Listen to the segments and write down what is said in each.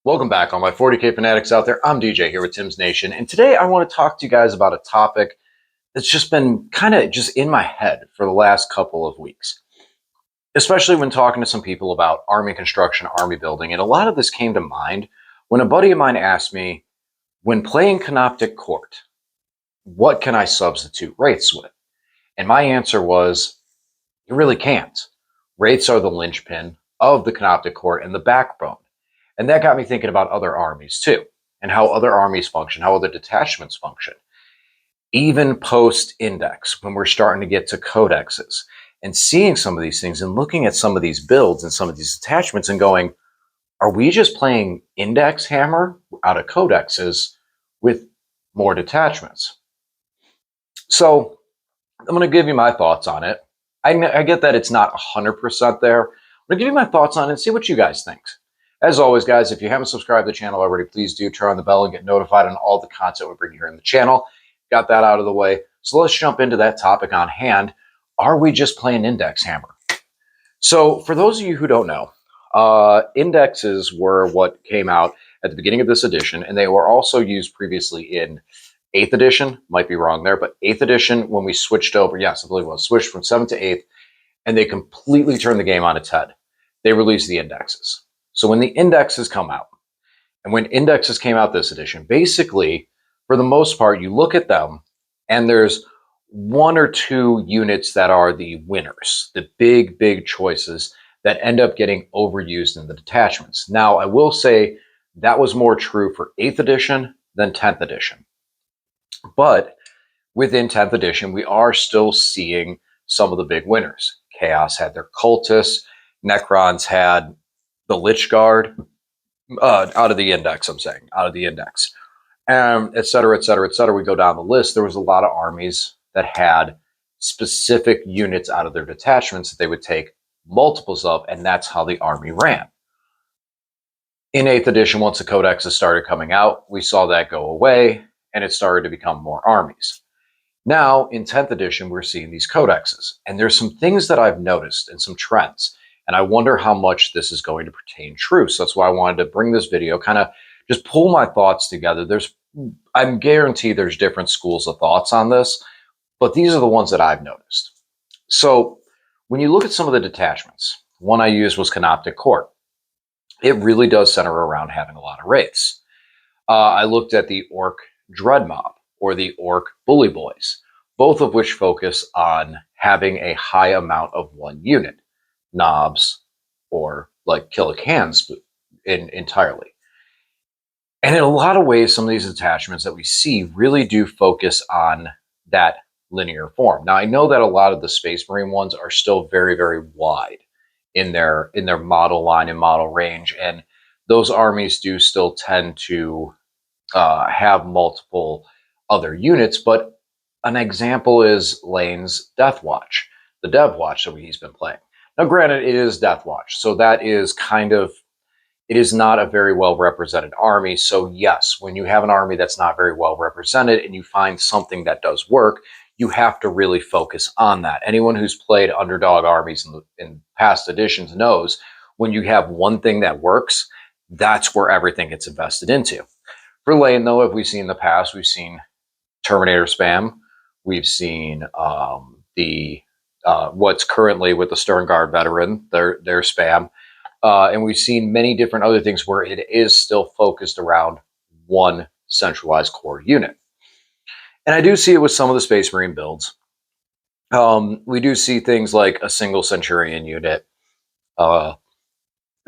Welcome back, all my 40K fanatics out there. I'm DJ here with Tim's Nation, and today I want to talk to you guys about a topic that's just been kind of just in my head for the last couple of weeks, especially when talking to some people about army construction, army building. And a lot of this came to mind when a buddy of mine asked me, when playing Canoptic Court, what can I substitute Wraiths with? And my answer was, you really can't. Wraiths are the linchpin of the Canoptic Court and the backbone. And that got me thinking about other armies too, and how other armies function, how other detachments function. Even post-index, when we're starting to get to codexes and seeing some of these things and looking at some of these builds and some of these attachments and going, are we just playing index hammer out of codexes with more detachments? So I'm going to give you my thoughts on it. I get that it's not 100% there. I'm going to give you my thoughts on it and see what you guys think. As always, guys, if you haven't subscribed to the channel already, please do turn on the bell and get notified on all the content we bring here in the channel. Got that out of the way. So let's jump into that topic on hand. Are we just playing index hammer? So for those of you who don't know, indexes were what came out at the beginning of this edition, and they were also used previously in 8th edition. Might be wrong there, but 8th edition, when we switched over, yes, I believe it was, switched from 7th to 8th, and they completely turned the game on its head. They released the indexes. So when the indexes come out, and when indexes came out this edition, basically, for the most part, you look at them, and there's one or two units that are the winners, the big choices that end up getting overused in the detachments. Now, I will say that was more true for 8th edition than 10th edition. But within 10th edition, we are still seeing some of the big winners. Chaos had their cultists, Necrons had the Lich Guard, out of the index, I'm saying, out of the index, et cetera, et cetera, et cetera. We go down the list. There was a lot of armies that had specific units out of their detachments that they would take multiples of, and that's how the army ran. In 8th edition, once the codexes started coming out, we saw that go away, and it started to become more armies. Now, in 10th edition, we're seeing these codexes, and there's some things that I've noticed and some trends. And I wonder how much this is going to pertain true. So that's why I wanted to bring this video, kind of just pull my thoughts together. I'm guaranteed there's different schools of thoughts on this, but these are the ones that I've noticed. So when you look at some of the detachments, one I used was Canoptic Court. It really does center around having a lot of wraiths. I looked at the Orc Dread Mob or the Orc Bully Boys, both of which focus on having a high amount of one unit. Knobs or like Killick hands entirely. And in a lot of ways, some of these attachments that we see really do focus on that linear form. Now, I know that a lot of the Space Marine ones are still very wide in their model line and model range, and those armies do still tend to have multiple other units. But an example is Lane's Death Watch, the Dev Watch that he's been playing. Now, granted, it is Death Watch, so that is it is not a very well represented army. So yes, when you have an army that's not very well represented and you find something that does work, you have to really focus on that. Anyone who's played underdog armies in past editions knows when you have one thing that works, that's where everything gets invested into. For Lane, though, if we've seen in the past, we've seen Terminator spam, we've seen what's currently with the Stern Guard veteran, their spam. And we've seen many different other things where it is still focused around one centralized core unit. And I do see it with some of the Space Marine builds. We do see things like a single Centurion unit.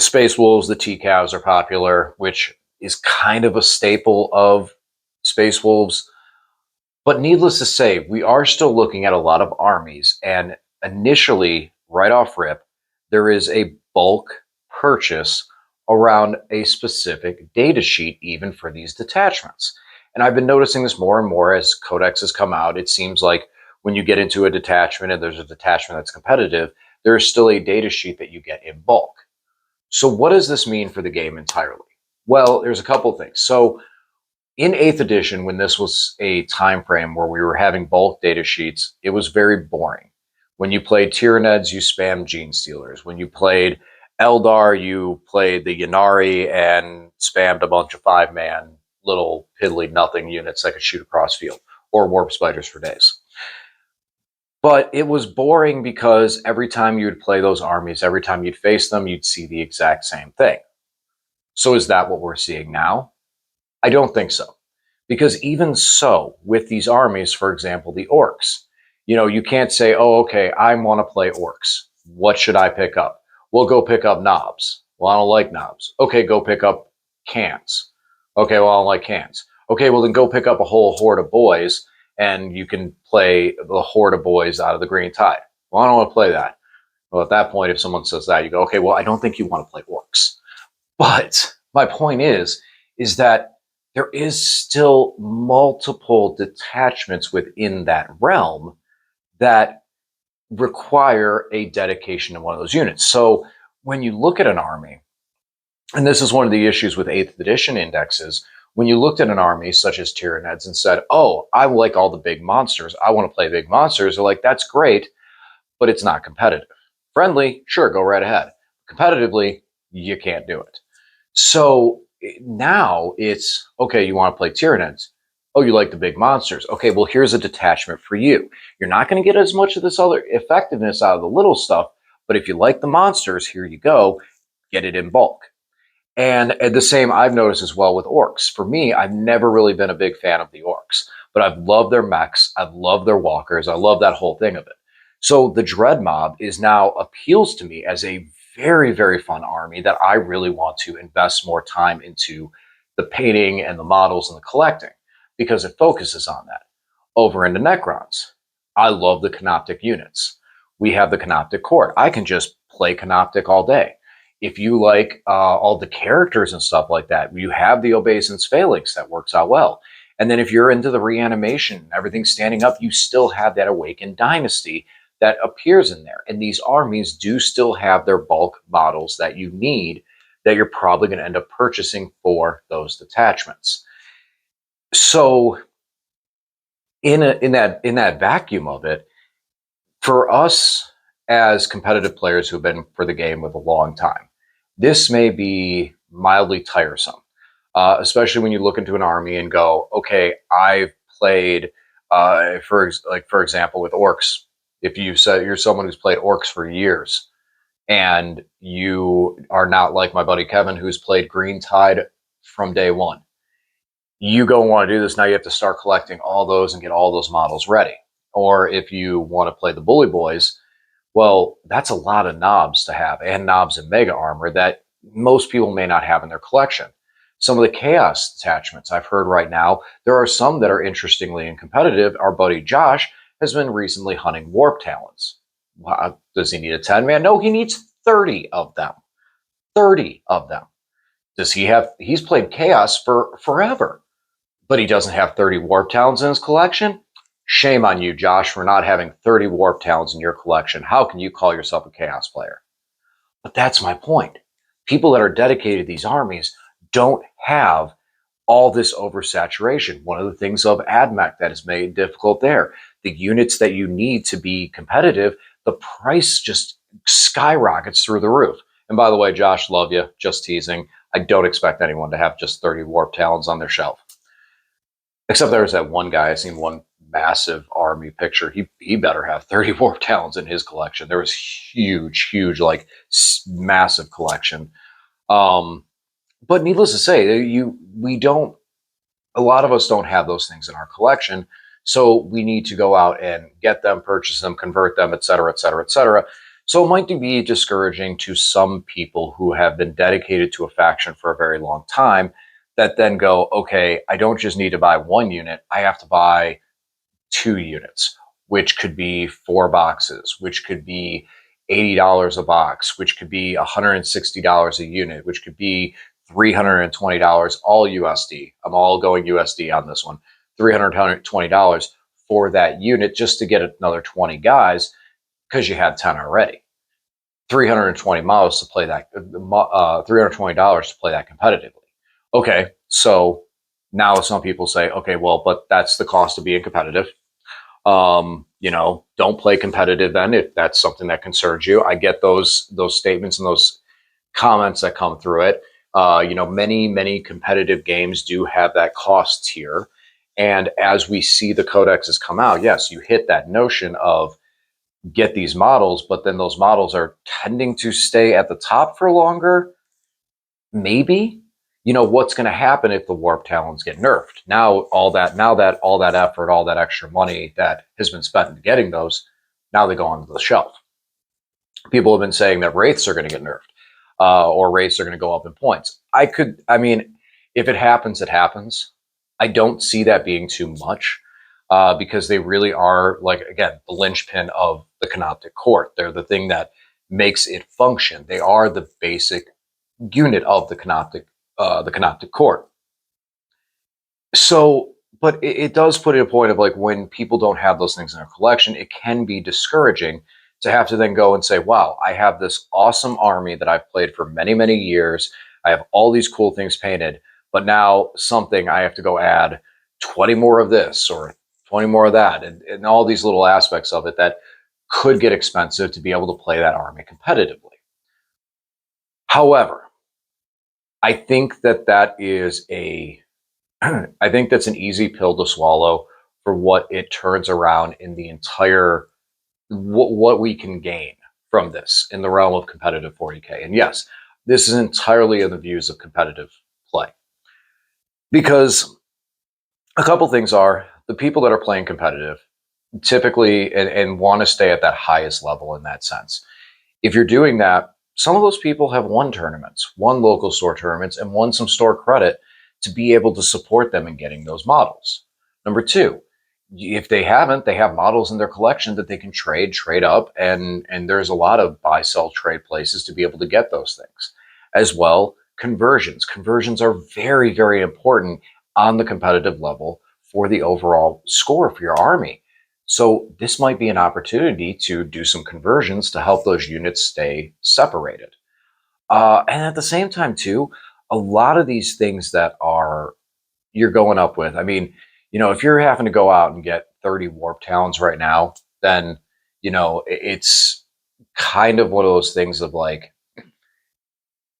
Space Wolves, the T-Cavs are popular, which is kind of a staple of Space Wolves. But needless to say, we are still looking at a lot of armies, and initially, right off rip, there is a bulk purchase around a specific data sheet, even for these detachments. And I've been noticing this more and more as codexes come out. It seems like when you get into a detachment and there's a detachment that's competitive, there is still a data sheet that you get in bulk. So what does this mean for the game entirely? Well, there's a couple things. So in 8th edition, when this was a time frame where we were having bulk data sheets, it was very boring. When you played Tyranids, you spammed Gene Stealers. When you played Eldar, you played the Yanari and spammed a bunch of 5-man little piddly nothing units that could shoot across field, or warp spiders for days. But it was boring because every time you'd play those armies, every time you'd face them, you'd see the exact same thing. So is that what we're seeing now? I don't think so. Because even so, with these armies, for example, the orcs, you can't say, oh, okay, I want to play orcs. What should I pick up? Well, go pick up knobs. Well, I don't like knobs. Okay, go pick up cans. Okay, well, I don't like cans. Okay, well, then go pick up a whole horde of boys and you can play the horde of boys out of the Green Tide. Well, I don't want to play that. Well, at that point, if someone says that, you go, okay, well, I don't think you want to play orcs. But my point is that there is still multiple detachments within that realm that require a dedication to one of those units. So when you look at an army, and this is one of the issues with 8th edition indexes, when you looked at an army such as Tyranids and said, oh, I like all the big monsters, I want to play big monsters, they're like, that's great, but it's not competitive. Friendly, sure, go right ahead. Competitively, you can't do it. So now it's, okay, you want to play Tyranids. Oh, you like the big monsters. Okay, well, here's a detachment for you. You're not going to get as much of this other effectiveness out of the little stuff, but if you like the monsters, here you go, get it in bulk. And the same I've noticed as well with orcs. For me, I've never really been a big fan of the orcs, but I've loved their mechs. I've loved their walkers. I love that whole thing of it. So the Dread Mob is now appeals to me as a very, very fun army that I really want to invest more time into the painting and the models and the collecting because it focuses on that. Over into Necrons, I love the Canoptic units. We have the Canoptic Court. I can just play Canoptic all day. If you like all the characters and stuff like that, you have the Obeisance Phalanx that works out well. And then if you're into the reanimation, everything standing up, you still have that Awakened Dynasty that appears in there. And these armies do still have their bulk models that you need that you're probably going to end up purchasing for those detachments. So in that vacuum of it, for us as competitive players who've been for the game with a long time, this may be mildly tiresome, especially when you look into an army and go, okay, I've played, for example, with orcs. If you said you're someone who's played orcs for years, and you are not like my buddy Kevin, who's played Green Tide from day one, you go want to do this now. You have to start collecting all those and get all those models ready. Or if you want to play the Bully Boys, well, that's a lot of knobs to have, and knobs and mega armor that most people may not have in their collection. Some of the chaos attachments I've heard right now, there are some that are interestingly and competitive. Our buddy Josh has been recently hunting warp talons. Does he need a 10-man? No, he needs 30 of them. 30 of them. Does he have, he's played chaos for forever, but he doesn't have 30 warp talons in his collection? Shame on you, Josh, for not having 30 warp talons in your collection. How can you call yourself a chaos player? But that's my point. People that are dedicated to these armies don't have all this oversaturation. One of the things of AdMech that is made difficult there, the units that you need to be competitive, the price just skyrockets through the roof. And by the way, Josh, love you, just teasing. I don't expect anyone to have just 30 warp talons on their shelf. Except there was that one guy, I seen one massive army picture. He better have 30 warp talons in his collection. There was huge, like massive collection. But needless to say, a lot of us don't have those things in our collection. So we need to go out and get them, purchase them, convert them, et cetera, et cetera, et cetera. So it might be discouraging to some people who have been dedicated to a faction for a very long time that then go, okay, I don't just need to buy one unit. I have to buy 2 units, which could be 4 boxes, which could be $80 a box, which could be $160 a unit, which could be $320, all USD. I'm all going USD on this one. $320 for that unit just to get another 20 guys because you had 10 already. $320 to play that, $320 to play that competitively. Okay, so now some people say, okay, well, but that's the cost of being competitive. Don't play competitive then if that's something that concerns you. I get those statements and those comments that come through it. Many competitive games do have that cost tier. And as we see the codexes come out, yes, you hit that notion of get these models, but then those models are tending to stay at the top for longer. Maybe. What's going to happen if the warp talons get nerfed? Now that effort, all that extra money that has been spent in getting those, now they go onto the shelf. People have been saying that wraiths are going to get nerfed, or wraiths are going to go up in points. If it happens, it happens. I don't see that being too much, because they really are, like, again, the linchpin of the Canoptic Court. They're the thing that makes it function. They are the basic unit of the Canoptic Court. So, but it does put it a point of, like, when people don't have those things in their collection, it can be discouraging to have to then go and say, wow, I have this awesome army that I've played for many, many years. I have all these cool things painted, but now I have to go add 20 more of this or 20 more of that, and all these little aspects of it that could get expensive to be able to play that army competitively. However, I think that is I think that's an easy pill to swallow for what it turns around in the entire what we can gain from this in the realm of competitive 40K. And yes, this is entirely in the views of competitive play, because a couple things are the people that are playing competitive typically and want to stay at that highest level in that sense. If you're doing that, some of those people have won tournaments, won local store tournaments, and won some store credit to be able to support them in getting those models. Number two, if they haven't, they have models in their collection that they can trade up, and there's a lot of buy, sell, trade places to be able to get those things. As well, conversions. Conversions are very, very important on the competitive level for the overall score for your army. So this might be an opportunity to do some conversions to help those units stay separated. And at the same time, too, a lot of these things that you're going up with. If you're having to go out and get 30 warp talons right now, then, it's kind of one of those things of, like,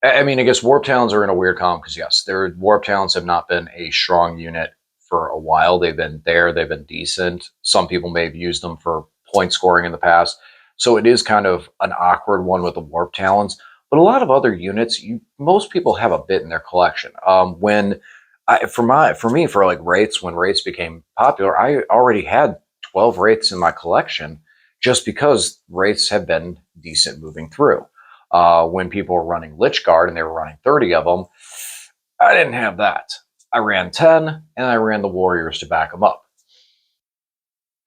I guess warp talons are in a weird column because, yes, their warp talons have not been a strong unit for a while. They've been there, they've been decent. Some people may have used them for point scoring in the past. So it is kind of an awkward one with the warp talons. But a lot of other units, most people have a bit in their collection. For like wraiths, when wraiths became popular, I already had 12 wraiths in my collection just because wraiths have been decent moving through. When people were running Lich Guard and they were running 30 of them, I didn't have that. I ran 10 and I ran the warriors to back them up.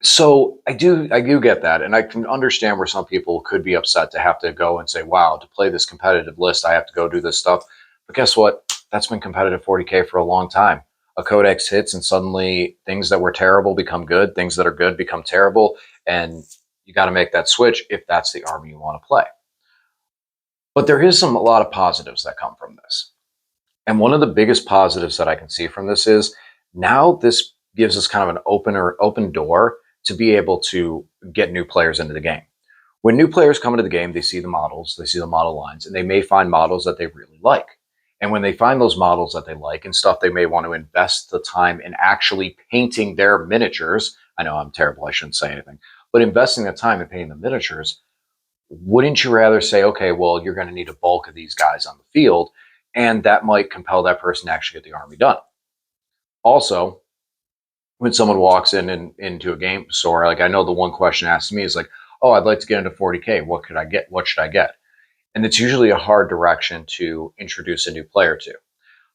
So I do get that, and I can understand where some people could be upset to have to go and say, wow, to play this competitive list, I have to go do this stuff. But guess what? That's been competitive 40K for a long time. A codex hits and suddenly things that were terrible become good, things that are good become terrible, and you got to make that switch if that's the army you want to play. But there is a lot of positives that come from this. And one of the biggest positives that I can see from this is now this gives us kind of an open door to be able to get new players into the game. When new players come into the game, they see the models, they see the model lines, and they may find models that they really like. And when they find those models that they like and stuff, they may want to invest the time in actually painting their miniatures. I know I'm terrible, I shouldn't say anything, but investing the time in painting the miniatures, wouldn't you rather say, okay, well, you're going to need a bulk of these guys on the field, and that might compel that person to actually get the army done. Also, when someone walks into a game store, like, I know the one question asked me is like, oh, I'd like to get into 40K. What could I get? What should I get? And it's usually a hard direction to introduce a new player to.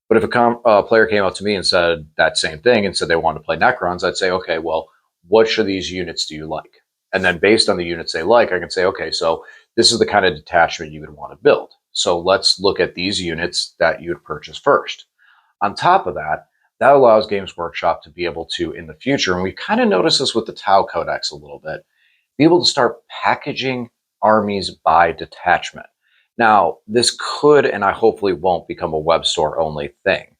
But if a player came up to me and said that same thing and said they wanted to play Necrons, I'd say, okay, well, which of these units do you like? And then based on the units they like, I can say, okay, so this is the kind of detachment you would want to build. So let's look at these units that you would purchase first. On top of that, that allows Games Workshop to be able to, in the future, and we kind of noticed this with the Tau Codex a little bit, be able to start packaging armies by detachment. Now, this could, and I hopefully won't, become a web store only thing,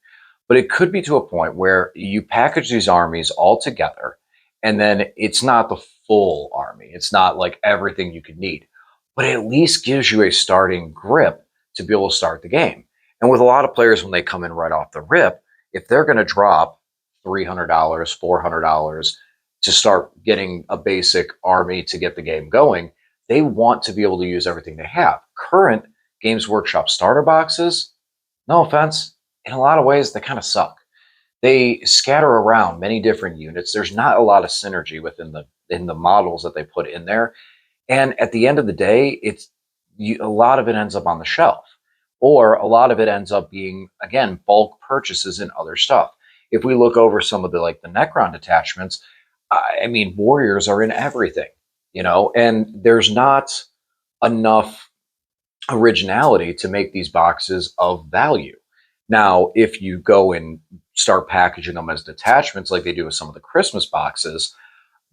but it could be to a point where you package these armies all together, and then it's not the full army. It's not like everything you could need, but it at least gives you a starting grip to be able to start the game. And with a lot of players, when they come in right off the rip, if they're going to drop $300, $400 to start getting a basic army to get the game going, they want to be able to use everything they have. Current Games Workshop starter boxes, no offense, in a lot of ways, they kind of suck. They scatter around many different units. There's not a lot of synergy within the models that they put in there. And at the end of the day, a lot of it ends up on the shelf, or a lot of it ends up being, again, bulk purchases and other stuff. If we look over some of the Necron detachments, I mean, warriors are in everything, and there's not enough originality to make these boxes of value. Now, if you go and start packaging them as detachments like they do with some of the Christmas boxes,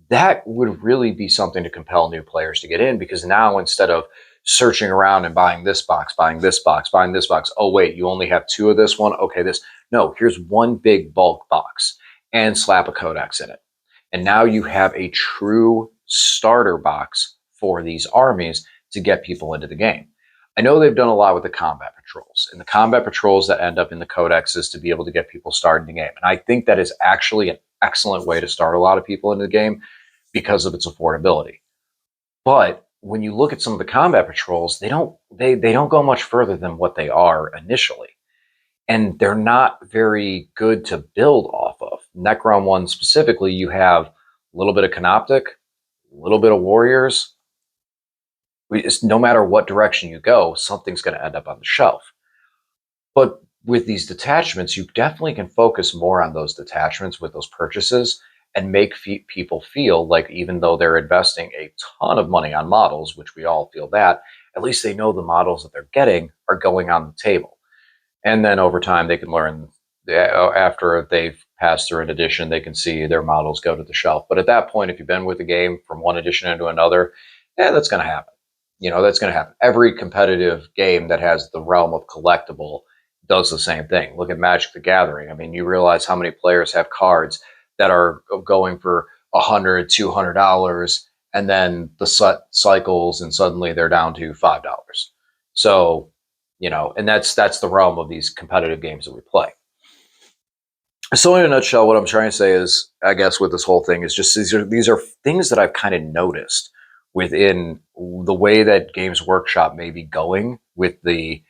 that would really be something to compel new players to get in, because now instead of searching around and buying this box, buying this box, buying this box, oh wait, you only have two of this one? Okay, no, here's one big bulk box and slap a Codex in it. And now you have a true starter box for these armies to get people into the game. I know they've done a lot with the combat patrols, and the combat patrols that end up in the codexes to be able to get people started in the game. And I think that is actually an excellent way to start a lot of people into the game because of its affordability. But when you look at some of the combat patrols, they don't go much further than what they are initially. And they're not very good to build off of. Necron 1 specifically, you have a little bit of Canoptic, a little bit of Warriors. No matter what direction you go, something's going to end up on the shelf. But with these detachments, you definitely can focus more on those detachments with those purchases and make people feel like, even though they're investing a ton of money on models, which we all feel that, at least they know the models that they're getting are going on the table. And then over time, they can learn, after they've passed through an edition, they can see their models go to the shelf. But at that point, if you've been with the game from one edition into another, that's going to happen. That's going to happen. Every competitive game that has the realm of collectible does the same thing. Look at Magic the Gathering. I mean, you realize how many players have cards that are going for $100, $200, and then the cycles, and suddenly they're down to $5. So, and that's the realm of these competitive games that we play. So in a nutshell, what I'm trying to say is, I guess with this whole thing, is just these are things that I've kind of noticed within the way that Games Workshop may be going with the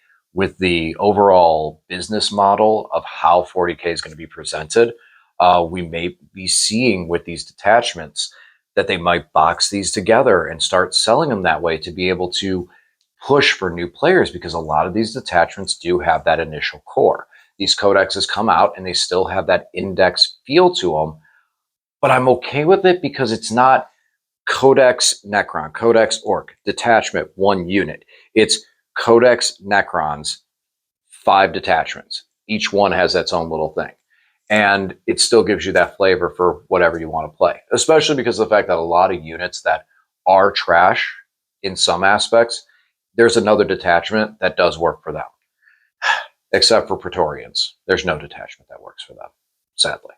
overall business model of how 40K is going to be presented. We may be seeing with these detachments that they might box these together and start selling them that way to be able to push for new players, because a lot of these detachments do have that initial core. These codexes come out and they still have that index feel to them, but I'm okay with it because it's not Codex Necron, Codex Orc, detachment, 1 unit. It's Codex Necrons, 5 detachments. Each one has its own little thing. And it still gives you that flavor for whatever you want to play, especially because of the fact that a lot of units that are trash in some aspects, there's another detachment that does work for them. Except for Praetorians. There's no detachment that works for them, sadly.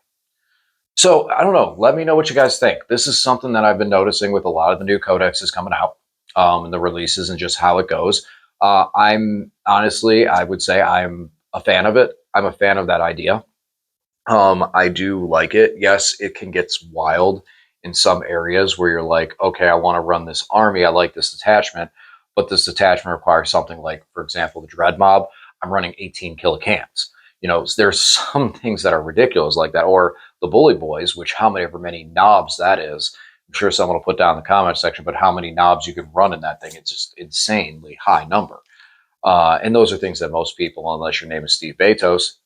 So, I don't know. Let me know what you guys think. This is something that I've been noticing with a lot of the new codexes coming out, and the releases, and just how it goes. I would say I'm a fan of it. I'm a fan of that idea. I do like it. Yes, it can get wild in some areas where you're like, okay, I want to run this army. I like this detachment, but this detachment requires something like, for example, the Dread Mob. I'm running 18 kilocans. There's some things that are ridiculous like that, or the Bully Boys, which however many knobs that is. I'm sure someone will put down in the comment section, but how many knobs you can run in that thing, it's just insanely high number. And those are things that most people, unless your name is Steve Betos,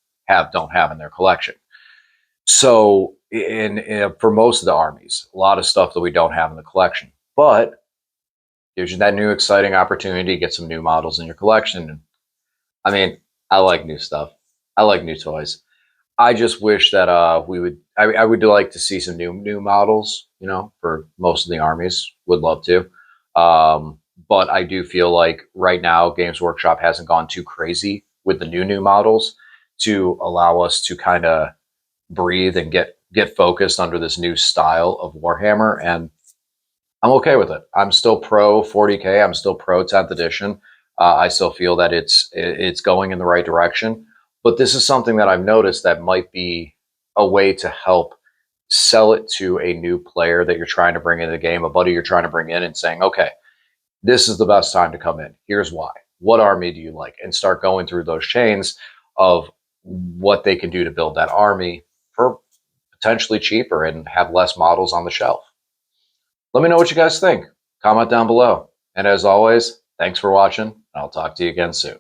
don't have in their collection. So for most of the armies, a lot of stuff that we don't have in the collection, but gives you that new exciting opportunity to get some new models in your collection. And I mean, I like new stuff. I like new toys. I just wish that I would like to see some new models, for most of the armies. Would love to. But I do feel like right now Games Workshop hasn't gone too crazy with the new models to allow us to kind of breathe and get focused under this new style of Warhammer. And I'm okay with it. I'm still pro 40K. I'm still pro 10th edition. I still feel that it's going in the right direction. But this is something that I've noticed that might be a way to help sell it to a new player that you're trying to bring into the game, a buddy you're trying to bring in, and saying, okay, this is the best time to come in. Here's why. What army do you like? And start going through those chains of what they can do to build that army for potentially cheaper and have less models on the shelf. Let me know what you guys think. Comment down below. And as always, thanks for watching. I'll talk to you again soon.